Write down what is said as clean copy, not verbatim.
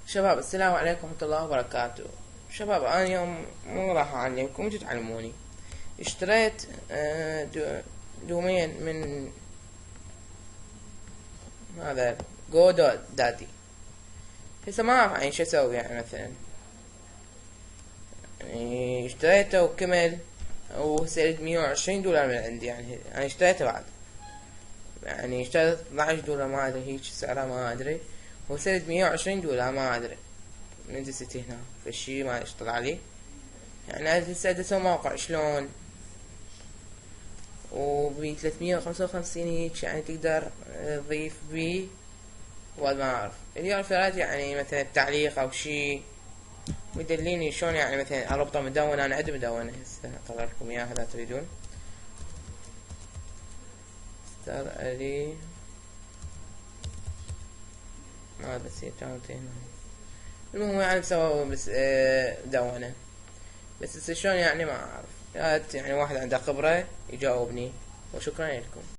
شباب السلام عليكم ورحمة الله وبركاته. شباب أنا اليوم مو راح أعلمكم تتعلموني. اشتريت دومين من هذا جو دادي. هسه ما أعرف يعني شو أسوي، يعني مثلا يعني اشتريته وكمل وهسه يريد $120 من عندي. يعني أنا اشتريته بعد، يعني اشتريت $12 ما أدري هيك سعره ما أدري، وهسه يريد $120 ما أدري من دستي هنا فالشي ما اشتغل عليه. يعني هسه اسوي موقع شلون وب 355 هيك يعني تقدر تضيف بيه وهذا ما اعرف اللي يعرف يعني مثلا التعليق او شي مدليني شلون، يعني مثلا اربطه مدونة. انا عندي مدونة هسه اطلع لكم اياها اذا تريدون. ستار الي ما بس هي كانت هنا. المهم يعني مسوي بس مدونة بس شلون يعني ما اعرف. يعني واحد عنده خبرة يجاوبني، وشكرا لكم.